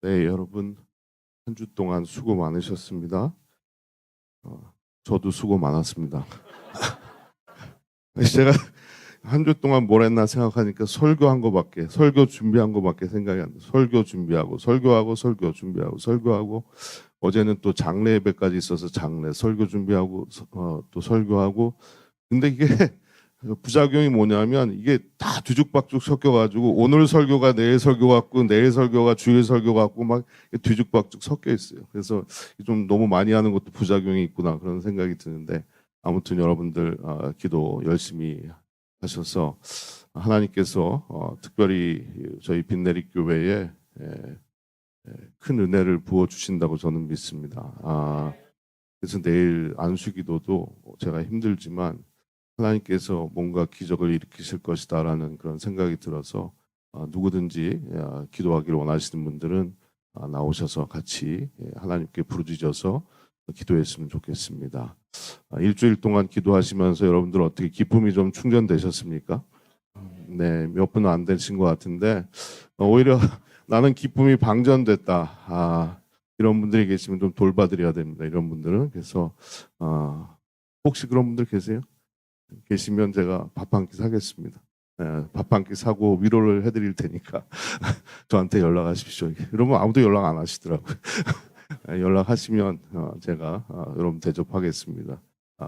네, 여러분 한 주 동안 수고 많으셨습니다. 저도 수고 많았습니다. 제가 한 주 동안 뭘 했나 생각하니까 설교 준비한 거밖에 생각이 안 나. 설교 준비하고 설교 준비하고 설교하고 어제는 또 장례 예배까지 있어서 장례 설교 준비하고 또 설교하고. 근데 이게 부작용이 뭐냐면 이게 다 뒤죽박죽 섞여가지고 오늘 설교가 내일 설교 같고 내일 설교가 주일 설교 같고 막 뒤죽박죽 섞여 있어요. 그래서 좀 너무 많이 하는 것도 부작용이 있구나 그런 생각이 드는데, 아무튼 여러분들 기도 열심히 하셔서 하나님께서 특별히 저희 빈내리 교회에 큰 은혜를 부어 주신다고 저는 믿습니다. 그래서 내일 안수기도도 제가 힘들지만 하나님께서 뭔가 기적을 일으키실 것이다라는 그런 생각이 들어서 누구든지 기도하기를 원하시는 분들은 나오셔서 같이 하나님께 부르짖어서 기도했으면 좋겠습니다. 일주일 동안 기도하시면서 여러분들 어떻게 기쁨이 좀 충전되셨습니까? 네, 몇 분은 안 되신 것 같은데 오히려 나는 기쁨이 방전됐다. 이런 분들이 계시면 좀 돌봐드려야 됩니다. 이런 분들은. 그래서 혹시 그런 분들 계시면 제가 밥 한 끼 사겠습니다. 밥 한 끼 사고 위로를 해드릴 테니까 저한테 연락하십시오. 여러분 아무도 연락 안 하시더라고요. 연락하시면 제가 여러분 대접하겠습니다.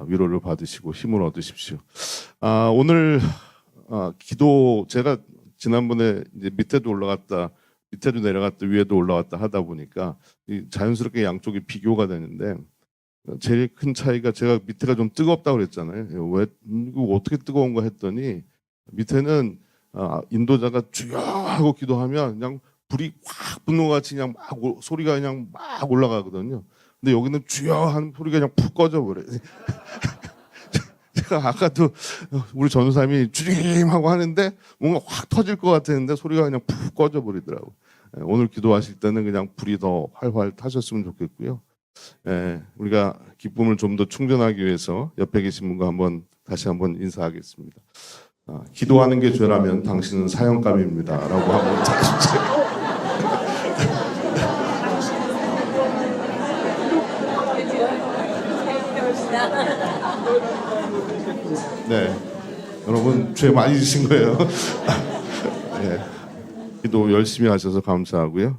위로를 받으시고 힘을 얻으십시오. 오늘 기도 제가 지난번에 이제 밑에도 내려갔다 위에도 올라갔다 하다 보니까 자연스럽게 양쪽이 비교가 되는데, 제일 큰 차이가 제가 밑에가 좀 뜨겁다고 그랬잖아요. 왜 이거 어떻게 뜨거운가 했더니 밑에는 인도자가 주여 하고 기도하면 그냥 불이 확 붙는 것 같이 그냥 막 소리가 그냥 막 올라가거든요. 근데 여기는 주여 하는 소리가 그냥 푹 꺼져 버려요. 제가 아까도 우리 전우사님이 주님 하고 하는데 뭔가 확 터질 것 같았는데 소리가 그냥 푹 꺼져 버리더라고. 오늘 기도하실 때는 그냥 불이 더 활활 타셨으면 좋겠고요. 우리가 기쁨을 좀 더 충전하기 위해서 옆에 계신 분과 다시 한번 인사하겠습니다. 기도하는 게 죄라면 당신은 사형감입니다라고 한번 다시. 네, 여러분 죄 많이 지신 거예요. 네, 기도 열심히 하셔서 감사하고요.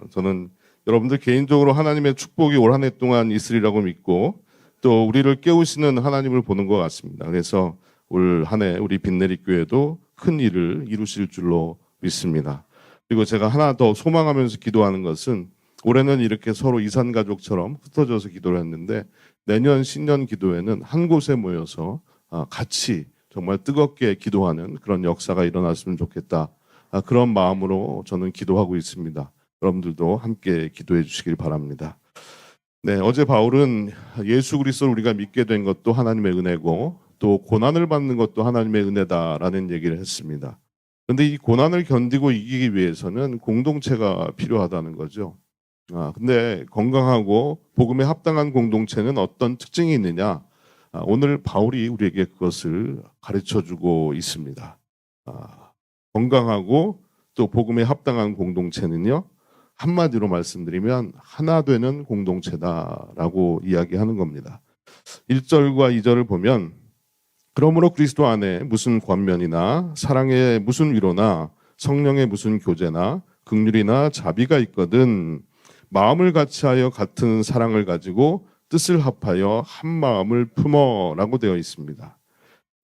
저는 여러분들 개인적으로 하나님의 축복이 올 한 해 동안 있으리라고 믿고 또 우리를 깨우시는 하나님을 보는 것 같습니다. 그래서 올 한 해 우리 빈내리 교회도 큰 일을 이루실 줄로 믿습니다. 그리고 제가 하나 더 소망하면서 기도하는 것은, 올해는 이렇게 서로 이산가족처럼 흩어져서 기도를 했는데 내년 신년 기도회는 한 곳에 모여서 같이 정말 뜨겁게 기도하는 그런 역사가 일어났으면 좋겠다. 그런 마음으로 저는 기도하고 있습니다. 여러분들도 함께 기도해 주시길 바랍니다. 네, 어제 바울은 예수 그리스도를 우리가 믿게 된 것도 하나님의 은혜고 또 고난을 받는 것도 하나님의 은혜다라는 얘기를 했습니다. 그런데 이 고난을 견디고 이기기 위해서는 공동체가 필요하다는 거죠. 근데 건강하고 복음에 합당한 공동체는 어떤 특징이 있느냐? 오늘 바울이 우리에게 그것을 가르쳐 주고 있습니다. 건강하고 또 복음에 합당한 공동체는요, 한마디로 말씀드리면 하나 되는 공동체다라고 이야기하는 겁니다. 1절과 2절을 보면, 그러므로 그리스도 안에 무슨 권면이나 사랑의 무슨 위로나 성령의 무슨 교제나 긍휼이나 자비가 있거든 마음을 같이하여 같은 사랑을 가지고 뜻을 합하여 한 마음을 품어라고 되어 있습니다.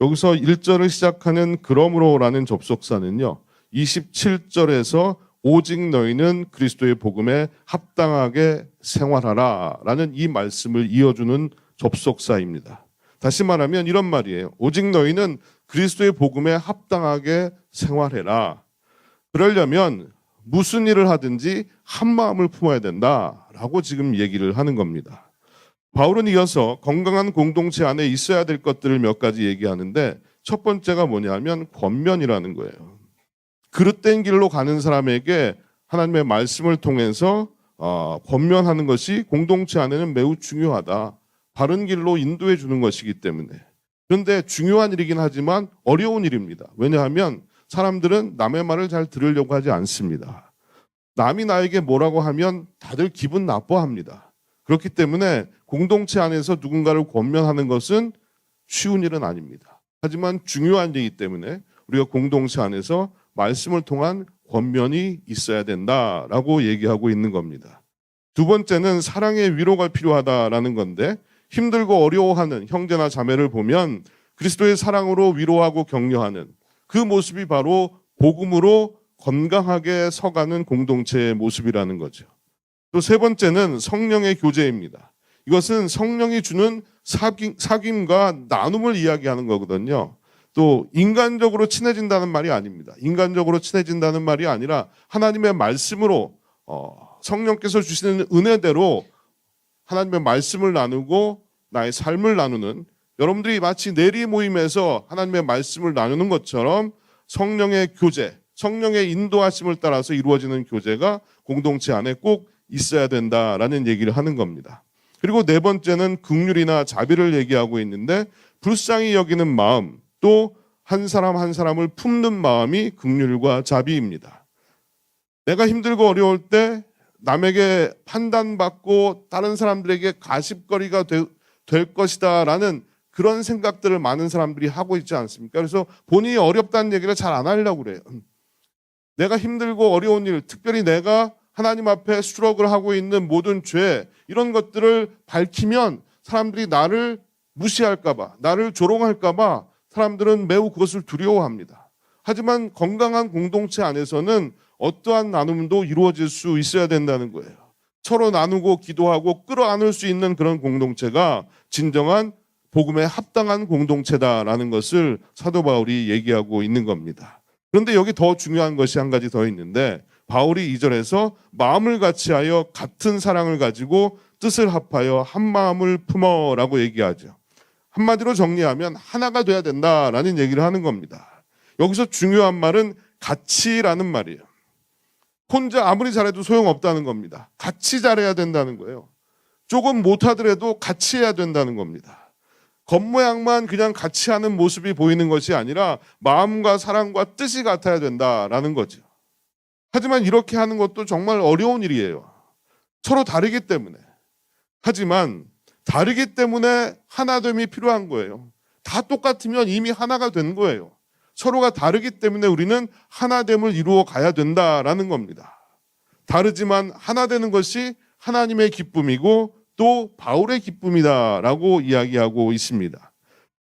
여기서 1절을 시작하는 그러므로라는 접속사는요, 27절에서 오직 너희는 그리스도의 복음에 합당하게 생활하라 라는 이 말씀을 이어주는 접속사입니다. 다시 말하면 이런 말이에요. 오직 너희는 그리스도의 복음에 합당하게 생활해라. 그러려면 무슨 일을 하든지 한 마음을 품어야 된다라고 지금 얘기를 하는 겁니다. 바울은 이어서 건강한 공동체 안에 있어야 될 것들을 몇 가지 얘기하는데, 첫 번째가 뭐냐면 권면이라는 거예요. 그릇된 길로 가는 사람에게 하나님의 말씀을 통해서 권면하는 것이 공동체 안에는 매우 중요하다. 바른 길로 인도해 주는 것이기 때문에. 그런데 중요한 일이긴 하지만 어려운 일입니다. 왜냐하면 사람들은 남의 말을 잘 들으려고 하지 않습니다. 남이 나에게 뭐라고 하면 다들 기분 나빠합니다. 그렇기 때문에 공동체 안에서 누군가를 권면하는 것은 쉬운 일은 아닙니다. 하지만 중요한 일이기 때문에 우리가 공동체 안에서 말씀을 통한 권면이 있어야 된다라고 얘기하고 있는 겁니다. 두 번째는 사랑의 위로가 필요하다라는 건데, 힘들고 어려워하는 형제나 자매를 보면 그리스도의 사랑으로 위로하고 격려하는 그 모습이 바로 복음으로 건강하게 서가는 공동체의 모습이라는 거죠. 또 세 번째는 성령의 교제입니다. 이것은 성령이 주는 사귐과 나눔을 이야기하는 거거든요. 또 인간적으로 친해진다는 말이 아닙니다. 인간적으로 친해진다는 말이 아니라 하나님의 말씀으로 성령께서 주시는 은혜대로 하나님의 말씀을 나누고 나의 삶을 나누는, 여러분들이 마치 내리 모임에서 하나님의 말씀을 나누는 것처럼 성령의 교제, 성령의 인도하심을 따라서 이루어지는 교제가 공동체 안에 꼭 있어야 된다라는 얘기를 하는 겁니다. 그리고 네 번째는 긍휼이나 자비를 얘기하고 있는데, 불쌍히 여기는 마음, 또 한 사람 한 사람을 품는 마음이 긍휼과 자비입니다. 내가 힘들고 어려울 때 남에게 판단받고 다른 사람들에게 가십거리가 될 것이다 라는 그런 생각들을 많은 사람들이 하고 있지 않습니까? 그래서 본인이 어렵다는 얘기를 잘 안 하려고 그래요. 내가 힘들고 어려운 일, 특별히 내가 하나님 앞에 스트러글 하고 있는 모든 죄, 이런 것들을 밝히면 사람들이 나를 무시할까 봐, 나를 조롱할까 봐 사람들은 매우 그것을 두려워합니다. 하지만 건강한 공동체 안에서는 어떠한 나눔도 이루어질 수 있어야 된다는 거예요. 서로 나누고 기도하고 끌어안을 수 있는 그런 공동체가 진정한 복음에 합당한 공동체다라는 것을 사도 바울이 얘기하고 있는 겁니다. 그런데 여기 더 중요한 것이 한 가지 더 있는데, 바울이 2절에서 마음을 같이하여 같은 사랑을 가지고 뜻을 합하여 한 마음을 품어라고 얘기하죠. 한마디로 정리하면 하나가 돼야 된다라는 얘기를 하는 겁니다. 여기서 중요한 말은 같이라는 말이에요. 혼자 아무리 잘해도 소용없다는 겁니다. 같이 잘해야 된다는 거예요. 조금 못하더라도 같이 해야 된다는 겁니다. 겉모양만 그냥 같이 하는 모습이 보이는 것이 아니라 마음과 사랑과 뜻이 같아야 된다라는 거죠. 하지만 이렇게 하는 것도 정말 어려운 일이에요. 서로 다르기 때문에. 하지만 다르기 때문에 하나됨이 필요한 거예요. 다 똑같으면 이미 하나가 된 거예요. 서로가 다르기 때문에 우리는 하나됨을 이루어 가야 된다라는 겁니다. 다르지만 하나 되는 것이 하나님의 기쁨이고 또 바울의 기쁨이다라고 이야기하고 있습니다.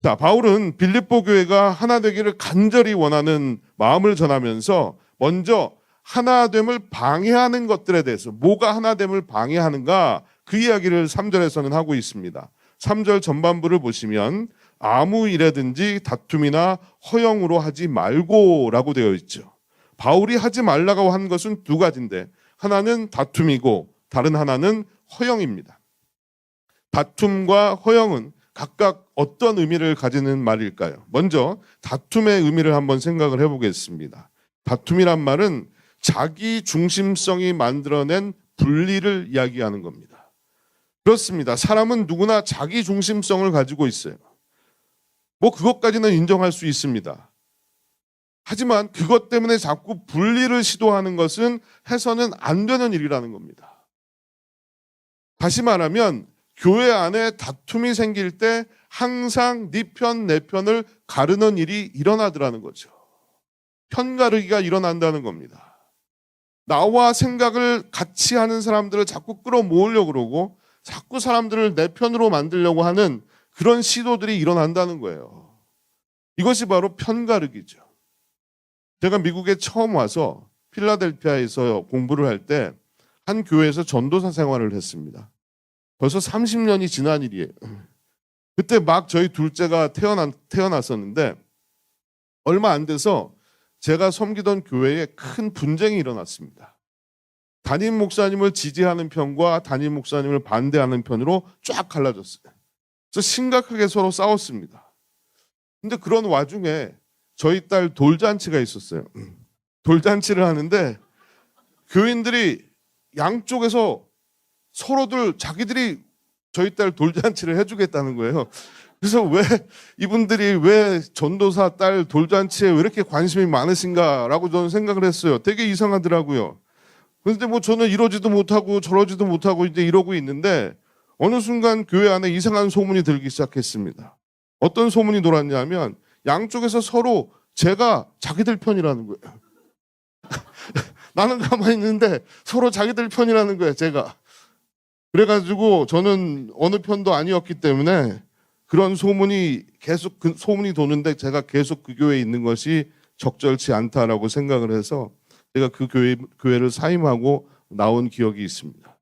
자, 바울은 빌립보 교회가 하나 되기를 간절히 원하는 마음을 전하면서 먼저 하나됨을 방해하는 것들에 대해서, 뭐가 하나됨을 방해하는가, 그 이야기를 3절에서는 하고 있습니다. 3절 전반부를 보시면 아무 일에든지 다툼이나 허영으로 하지 말고라고 되어 있죠. 바울이 하지 말라고 한 것은 두 가지인데, 하나는 다툼이고 다른 하나는 허영입니다. 다툼과 허영은 각각 어떤 의미를 가지는 말일까요? 먼저 다툼의 의미를 한번 생각을 해보겠습니다. 다툼이란 말은 자기 중심성이 만들어낸 분리를 이야기하는 겁니다. 그렇습니다. 사람은 누구나 자기 중심성을 가지고 있어요. 그것까지는 인정할 수 있습니다. 하지만 그것 때문에 자꾸 분리를 시도하는 것은 해서는 안 되는 일이라는 겁니다. 다시 말하면 교회 안에 다툼이 생길 때 항상 네 편, 내 편을 가르는 일이 일어나더라는 거죠. 편가르기가 일어난다는 겁니다. 나와 생각을 같이 하는 사람들을 자꾸 끌어모으려고 그러고 자꾸 사람들을 내 편으로 만들려고 하는 그런 시도들이 일어난다는 거예요. 이것이 바로 편가르기죠. 제가 미국에 처음 와서 필라델피아에서 공부를 할 때 한 교회에서 전도사 생활을 했습니다. 벌써 30년이 지난 일이에요. 그때 막 저희 둘째가 태어났었는데 얼마 안 돼서 제가 섬기던 교회에 큰 분쟁이 일어났습니다. 담임 목사님을 지지하는 편과 담임 목사님을 반대하는 편으로 쫙 갈라졌어요. 그래서 심각하게 서로 싸웠습니다. 근데 그런 와중에 저희 딸 돌잔치가 있었어요. 돌잔치를 하는데 교인들이 양쪽에서 서로들 자기들이 저희 딸 돌잔치를 해주겠다는 거예요. 그래서 이분들이 왜 전도사 딸 돌잔치에 왜 이렇게 관심이 많으신가라고 저는 생각을 했어요. 되게 이상하더라고요. 그런데 뭐 저는 이러지도 못하고 저러지도 못하고 이제 이러고 있는데 어느 순간 교회 안에 이상한 소문이 들기 시작했습니다. 어떤 소문이 돌았냐면 양쪽에서 서로 제가 자기들 편이라는 거예요. 나는 가만히 있는데 서로 자기들 편이라는 거예요, 제가. 그래가지고 저는 어느 편도 아니었기 때문에 그런 소문이 계속 그 소문이 도는데 제가 계속 그 교회에 있는 것이 적절치 않다라고 생각을 해서 제가 그 교회를 사임하고 나온 기억이 있습니다.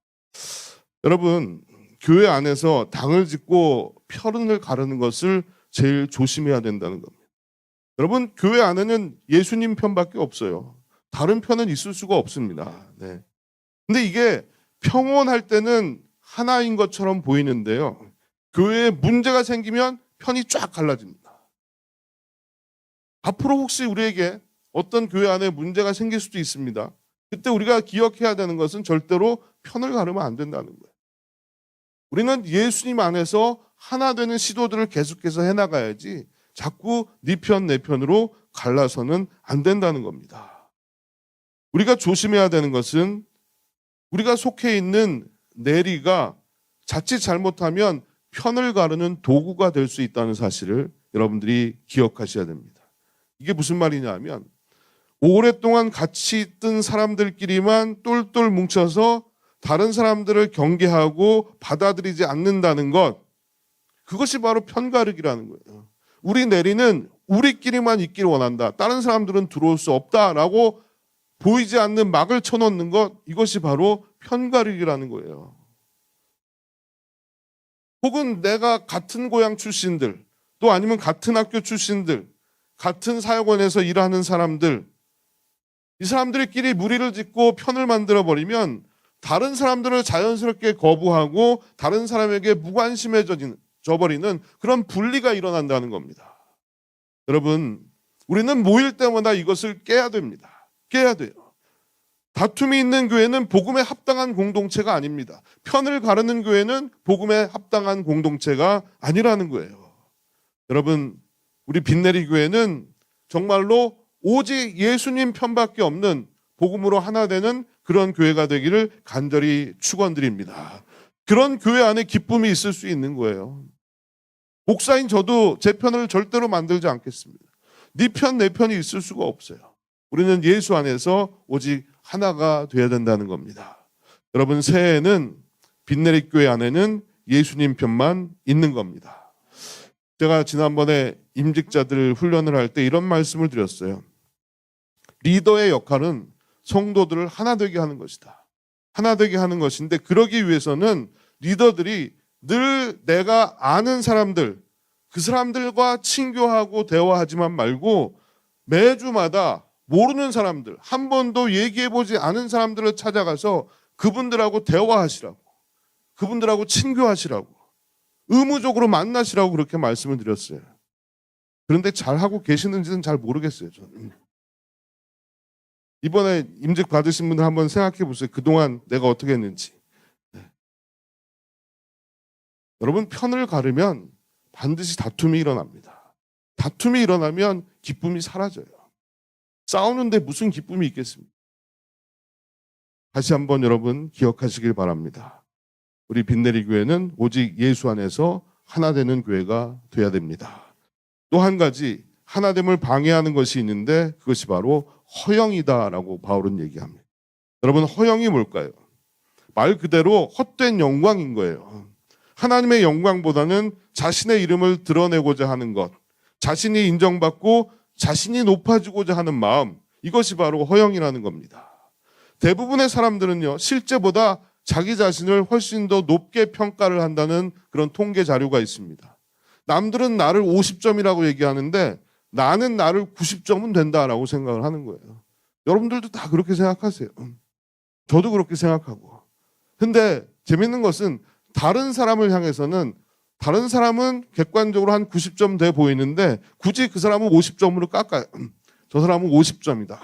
여러분, 교회 안에서 당을 짓고 편을 가르는 것을 제일 조심해야 된다는 겁니다. 여러분, 교회 안에는 예수님 편밖에 없어요. 다른 편은 있을 수가 없습니다. 네. 근데 이게 평온할 때는 하나인 것처럼 보이는데요. 교회에 문제가 생기면 편이 쫙 갈라집니다. 앞으로 혹시 우리에게 어떤 교회 안에 문제가 생길 수도 있습니다. 그때 우리가 기억해야 되는 것은 절대로 편을 가르면 안 된다는 거예요. 우리는 예수님 안에서 하나 되는 시도들을 계속해서 해나가야지 자꾸 네 편, 내 편으로 갈라서는 안 된다는 겁니다. 우리가 조심해야 되는 것은 우리가 속해 있는 내리가 자칫 잘못하면 편을 가르는 도구가 될 수 있다는 사실을 여러분들이 기억하셔야 됩니다. 이게 무슨 말이냐 하면 오랫동안 같이 있던 사람들끼리만 똘똘 뭉쳐서 다른 사람들을 경계하고 받아들이지 않는다는 것, 그것이 바로 편가르기라는 거예요. 우리 내리는 우리끼리만 있기를 원한다. 다른 사람들은 들어올 수 없다라고 보이지 않는 막을 쳐놓는 것, 이것이 바로 편가르기라는 거예요. 혹은 내가 같은 고향 출신들, 또 아니면 같은 학교 출신들, 같은 사역원에서 일하는 사람들, 이 사람들끼리 무리를 짓고 편을 만들어버리면 다른 사람들을 자연스럽게 거부하고 다른 사람에게 무관심해져 버리는 그런 분리가 일어난다는 겁니다. 여러분, 우리는 모일 때마다 이것을 깨야 됩니다. 깨야 돼요. 다툼이 있는 교회는 복음에 합당한 공동체가 아닙니다. 편을 가르는 교회는 복음에 합당한 공동체가 아니라는 거예요. 여러분, 우리 빛내리 교회는 정말로 오직 예수님 편밖에 없는 복음으로 하나 되는 그런 교회가 되기를 간절히 축원드립니다. 그런 교회 안에 기쁨이 있을 수 있는 거예요. 목사인 저도 제 편을 절대로 만들지 않겠습니다. 네 편, 내 편이 있을 수가 없어요. 우리는 예수 안에서 오직 하나가 되어야 된다는 겁니다. 여러분, 새해에는 빛내리 교회 안에는 예수님 편만 있는 겁니다. 제가 지난번에 임직자들 훈련을 할 때 이런 말씀을 드렸어요. 리더의 역할은 성도들을 하나 되게 하는 것이다. 하나 되게 하는 것인데, 그러기 위해서는 리더들이 늘 내가 아는 사람들, 그 사람들과 친교하고 대화하지만 말고 매주마다 모르는 사람들, 한 번도 얘기해보지 않은 사람들을 찾아가서 그분들하고 대화하시라고, 그분들하고 친교하시라고, 의무적으로 만나시라고 그렇게 말씀을 드렸어요. 그런데 잘하고 계시는지는 잘 모르겠어요, 저는. 이번에 임직 받으신 분들 한번 생각해 보세요. 그동안 내가 어떻게 했는지. 네. 여러분, 편을 가르면 반드시 다툼이 일어납니다. 다툼이 일어나면 기쁨이 사라져요. 싸우는데 무슨 기쁨이 있겠습니까? 다시 한번 여러분 기억하시길 바랍니다. 우리 빛내리 교회는 오직 예수 안에서 하나 되는 교회가 돼야 됩니다. 또 한 가지 하나됨을 방해하는 것이 있는데 그것이 바로 허영이다라고 바울은 얘기합니다. 여러분, 허영이 뭘까요? 말 그대로 헛된 영광인 거예요. 하나님의 영광보다는 자신의 이름을 드러내고자 하는 것, 자신이 인정받고 자신이 높아지고자 하는 마음, 이것이 바로 허영이라는 겁니다. 대부분의 사람들은요, 실제보다 자기 자신을 훨씬 더 높게 평가를 한다는 그런 통계 자료가 있습니다. 남들은 나를 50점이라고 얘기하는데 나는 나를 90점은 된다라고 생각을 하는 거예요. 여러분들도 다 그렇게 생각하세요. 저도 그렇게 생각하고. 근데 재밌는 것은 다른 사람을 향해서는 다른 사람은 객관적으로 한 90점 돼 보이는데 굳이 그 사람은 50점으로 깎아요. 저 사람은 50점이다.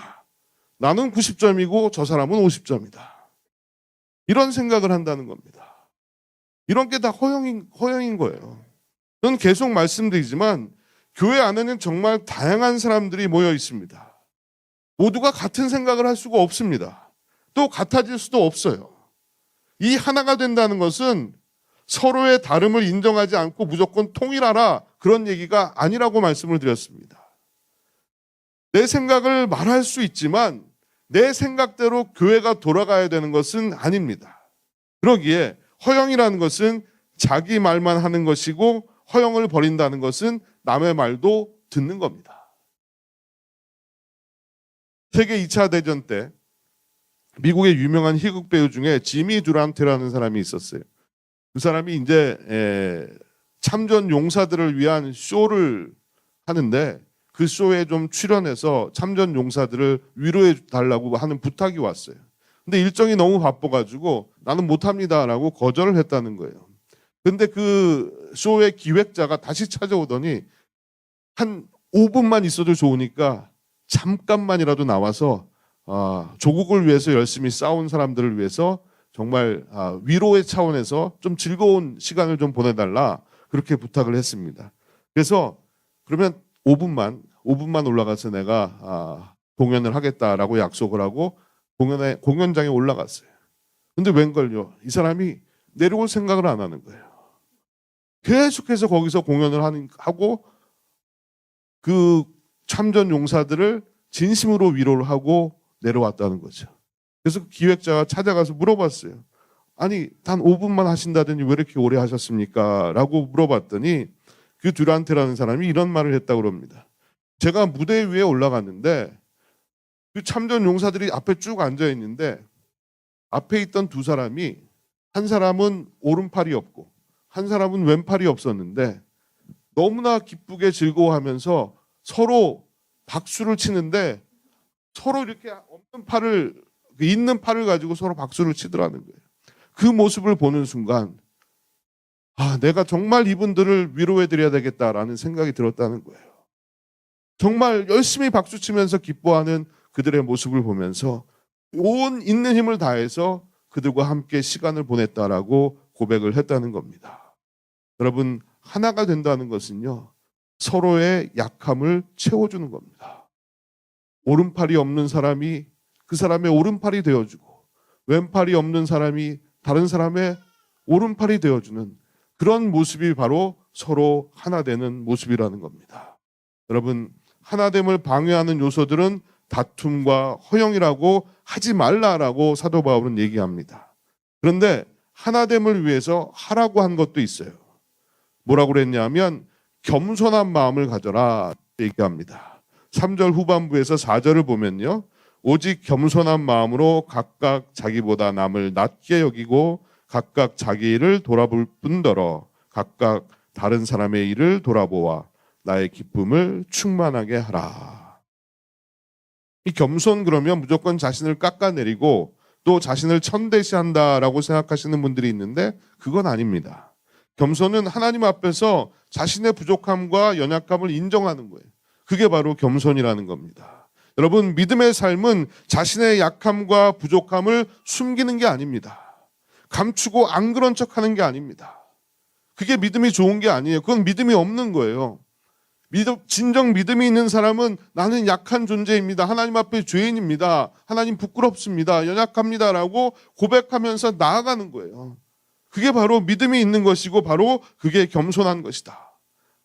나는 90점이고 저 사람은 50점이다. 이런 생각을 한다는 겁니다. 이런 게 다 허영인 거예요. 저는 계속 말씀드리지만 교회 안에는 정말 다양한 사람들이 모여 있습니다. 모두가 같은 생각을 할 수가 없습니다. 또 같아질 수도 없어요. 이 하나가 된다는 것은 서로의 다름을 인정하지 않고 무조건 통일하라, 그런 얘기가 아니라고 말씀을 드렸습니다. 내 생각을 말할 수 있지만 내 생각대로 교회가 돌아가야 되는 것은 아닙니다. 그러기에 허영이라는 것은 자기 말만 하는 것이고, 허영을 버린다는 것은 남의 말도 듣는 겁니다. 세계 2차 대전 때 미국의 유명한 희극 배우 중에 지미 두란테라는 사람이 있었어요. 그 사람이 이제 참전 용사들을 위한 쇼를 하는데, 그 쇼에 좀 출연해서 참전 용사들을 위로해 달라고 하는 부탁이 왔어요. 근데 일정이 너무 바빠가지고 나는 못합니다라고 거절을 했다는 거예요. 근데 그 쇼의 기획자가 다시 찾아오더니 한 5분만 있어도 좋으니까 잠깐만이라도 나와서 조국을 위해서 열심히 싸운 사람들을 위해서 정말 위로의 차원에서 좀 즐거운 시간을 좀 보내달라, 그렇게 부탁을 했습니다. 그래서 그러면 5분만 올라가서 내가 공연을 하겠다라고 약속을 하고 공연장에 올라갔어요. 근데 웬걸요, 이 사람이 내려올 생각을 안 하는 거예요. 계속해서 거기서 공연을 하고 그 참전 용사들을 진심으로 위로를 하고 내려왔다는 거죠. 그래서 그 기획자가 찾아가서 물어봤어요. 아니, 단 5분만 하신다더니 왜 이렇게 오래 하셨습니까? 라고 물어봤더니 그 듀란테라는 사람이 이런 말을 했다고 합니다. 제가 무대 위에 올라갔는데 그 참전 용사들이 앞에 쭉 앉아 있는데, 앞에 있던 두 사람이, 한 사람은 오른팔이 없고 한 사람은 왼팔이 없었는데 너무나 기쁘게 즐거워하면서 서로 박수를 치는데, 서로 이렇게 없는 팔을, 있는 팔을 가지고 서로 박수를 치더라는 거예요. 그 모습을 보는 순간 내가 정말 이분들을 위로해 드려야 되겠다라는 생각이 들었다는 거예요. 정말 열심히 박수 치면서 기뻐하는 그들의 모습을 보면서 온 있는 힘을 다해서 그들과 함께 시간을 보냈다라고 고백을 했다는 겁니다. 여러분, 하나가 된다는 것은요, 서로의 약함을 채워주는 겁니다. 오른팔이 없는 사람이 그 사람의 오른팔이 되어주고, 왼팔이 없는 사람이 다른 사람의 오른팔이 되어주는 그런 모습이 바로 서로 하나 되는 모습이라는 겁니다. 여러분, 하나됨을 방해하는 요소들은 다툼과 허영이라고 하지 말라라고 사도 바울은 얘기합니다. 그런데 하나됨을 위해서 하라고 한 것도 있어요. 뭐라고 그랬냐면 겸손한 마음을 가져라 얘기합니다. 3절 후반부에서 4절을 보면요, 오직 겸손한 마음으로 각각 자기보다 남을 낮게 여기고 각각 자기 일을 돌아볼 뿐더러 각각 다른 사람의 일을 돌아보아 나의 기쁨을 충만하게 하라. 이 겸손, 그러면 무조건 자신을 깎아내리고 또 자신을 천대시한다라고 생각하시는 분들이 있는데 그건 아닙니다. 겸손은 하나님 앞에서 자신의 부족함과 연약함을 인정하는 거예요. 그게 바로 겸손이라는 겁니다. 여러분, 믿음의 삶은 자신의 약함과 부족함을 숨기는 게 아닙니다. 감추고 안 그런 척하는 게 아닙니다. 그게 믿음이 좋은 게 아니에요. 그건 믿음이 없는 거예요. 진정 믿음이 있는 사람은 나는 약한 존재입니다. 하나님 앞에 죄인입니다. 하나님 부끄럽습니다. 연약합니다라고 고백하면서 나아가는 거예요. 그게 바로 믿음이 있는 것이고 바로 그게 겸손한 것이다.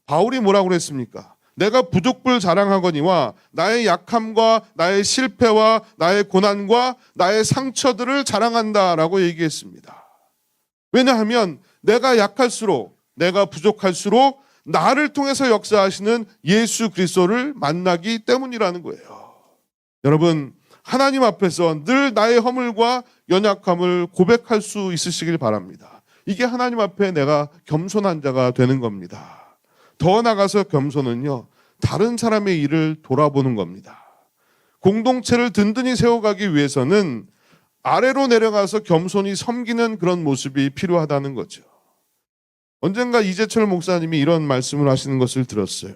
바울이 뭐라고 그랬습니까? 내가 부족불 자랑하거니와 나의 약함과 나의 실패와 나의 고난과 나의 상처들을 자랑한다라고 얘기했습니다. 왜냐하면 내가 약할수록, 내가 부족할수록 나를 통해서 역사하시는 예수 그리스도를 만나기 때문이라는 거예요. 여러분, 하나님 앞에서 늘 나의 허물과 연약함을 고백할 수 있으시길 바랍니다. 이게 하나님 앞에 내가 겸손한 자가 되는 겁니다. 더 나아가서 겸손은요, 다른 사람의 일을 돌아보는 겁니다. 공동체를 든든히 세워가기 위해서는 아래로 내려가서 겸손히 섬기는 그런 모습이 필요하다는 거죠. 언젠가 이재철 목사님이 이런 말씀을 하시는 것을 들었어요.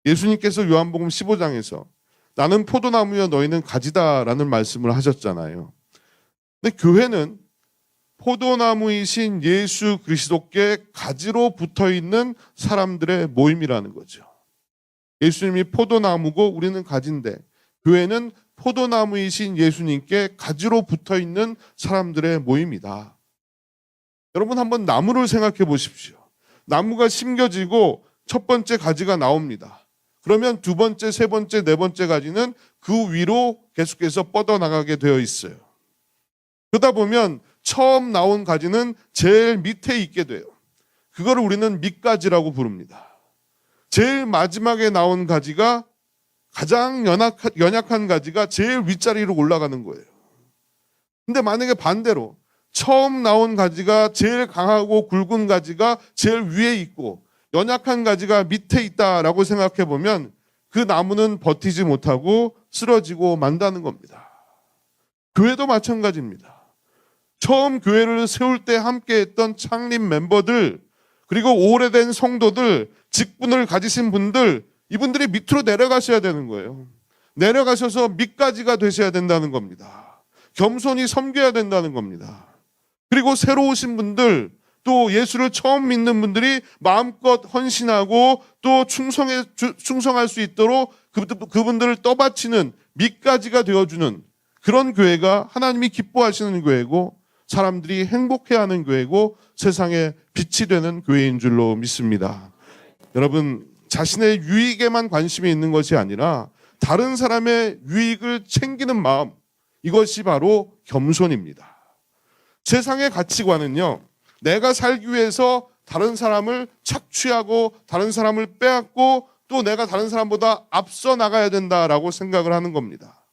예수님께서 요한복음 15장에서 나는 포도나무여 너희는 가지다라는 말씀을 하셨잖아요. 근데 교회는 포도나무이신 예수 그리스도께 가지로 붙어있는 사람들의 모임이라는 거죠. 예수님이 포도나무고 우리는 가지인데 교회는 포도나무이신 예수님께 가지로 붙어 있는 사람들의 모임이다. 여러분 한번 나무를 생각해 보십시오. 나무가 심겨지고 첫 번째 가지가 나옵니다. 그러면 두 번째, 세 번째, 네 번째 가지는 그 위로 계속해서 뻗어나가게 되어 있어요. 그러다 보면 처음 나온 가지는 제일 밑에 있게 돼요. 그거를 우리는 밑가지라고 부릅니다. 제일 마지막에 나온 가지가 가장 연약한 가지가 제일 윗자리로 올라가는 거예요. 근데 만약에 반대로 처음 나온 가지가 제일 강하고 굵은 가지가 제일 위에 있고 연약한 가지가 밑에 있다라고 생각해 보면 그 나무는 버티지 못하고 쓰러지고 만다는 겁니다. 교회도 마찬가지입니다. 처음 교회를 세울 때 함께했던 창립 멤버들, 그리고 오래된 성도들, 직분을 가지신 분들, 이분들이 밑으로 내려가셔야 되는 거예요. 내려가셔서 밑가지가 되셔야 된다는 겁니다. 겸손히 섬겨야 된다는 겁니다. 그리고 새로 오신 분들, 또 예수를 처음 믿는 분들이 마음껏 헌신하고 또 충성할 수 있도록 그분들을 떠받치는 밑가지가 되어주는 그런 교회가 하나님이 기뻐하시는 교회고, 사람들이 행복해하는 교회고, 세상에 빛이 되는 교회인 줄로 믿습니다. 여러분, 자신의 유익에만 관심이 있는 것이 아니라 다른 사람의 유익을 챙기는 마음, 이것이 바로 겸손입니다. 세상의 가치관은요, 내가 살기 위해서 다른 사람을 착취하고 다른 사람을 빼앗고 또 내가 다른 사람보다 앞서 나가야 된다라고 생각을 하는 겁니다.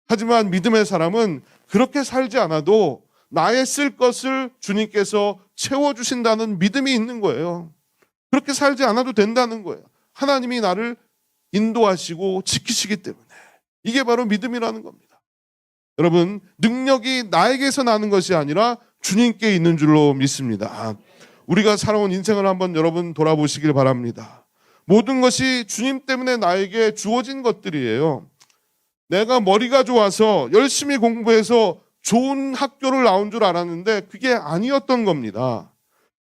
하지만 믿음의 사람은 그렇게 살지 않아도 나의 쓸 것을 주님께서 채워주신다는 믿음이 있는 거예요. 그렇게 살지 않아도 된다는 거예요. 하나님이 나를 인도하시고 지키시기 때문에. 이게 바로 믿음이라는 겁니다. 여러분, 능력이 나에게서 나는 것이 아니라 주님께 있는 줄로 믿습니다. 우리가 살아온 인생을 한번 여러분 돌아보시길 바랍니다. 모든 것이 주님 때문에 나에게 주어진 것들이에요. 내가 머리가 좋아서 열심히 공부해서 좋은 학교를 나온 줄 알았는데 그게 아니었던 겁니다.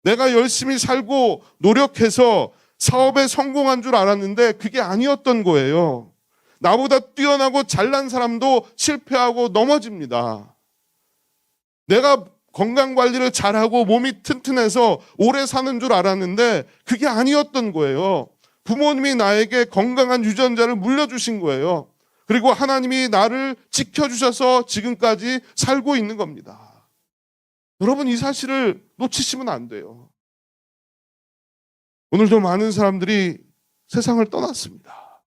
내가 열심히 살고 노력해서 사업에 성공한 줄 알았는데 그게 아니었던 거예요. 나보다 뛰어나고 잘난 사람도 실패하고 넘어집니다. 내가 건강관리를 잘하고 몸이 튼튼해서 오래 사는 줄 알았는데 그게 아니었던 거예요. 부모님이 나에게 건강한 유전자를 물려주신 거예요. 그리고 하나님이 나를 지켜주셔서 지금까지 살고 있는 겁니다. 여러분, 이 사실을 놓치시면 안 돼요. 오늘도 많은 사람들이 세상을 떠났습니다.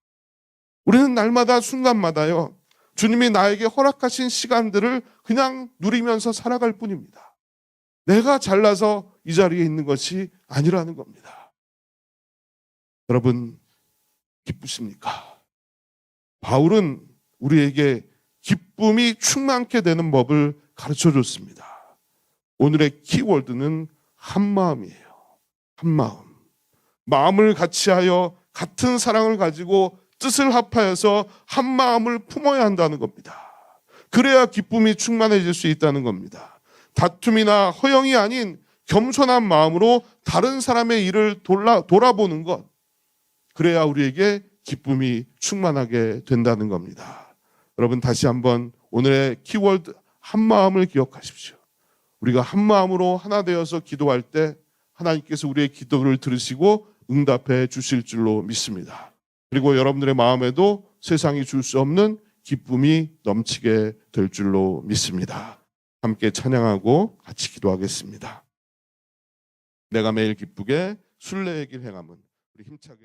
우리는 날마다 순간마다요, 주님이 나에게 허락하신 시간들을 그냥 누리면서 살아갈 뿐입니다. 내가 잘나서 이 자리에 있는 것이 아니라는 겁니다. 여러분, 기쁘십니까? 바울은 우리에게 기쁨이 충만케 되는 법을 가르쳐 줬습니다. 오늘의 키워드는 한마음이에요. 한마음. 마음을 같이하여 같은 사랑을 가지고 뜻을 합하여서 한마음을 품어야 한다는 겁니다. 그래야 기쁨이 충만해질 수 있다는 겁니다. 다툼이나 허영이 아닌 겸손한 마음으로 다른 사람의 일을 돌아보는 것, 그래야 우리에게 기쁨이 충만하게 된다는 겁니다. 여러분, 다시 한번 오늘의 키워드 한마음을 기억하십시오. 우리가 한마음으로 하나 되어서 기도할 때 하나님께서 우리의 기도를 들으시고 응답해 주실 줄로 믿습니다. 그리고 여러분들의 마음에도 세상이 줄 수 없는 기쁨이 넘치게 될 줄로 믿습니다. 함께 찬양하고 같이 기도하겠습니다. 내가 매일 기쁘게 순례의 길 행함은 우리 힘차게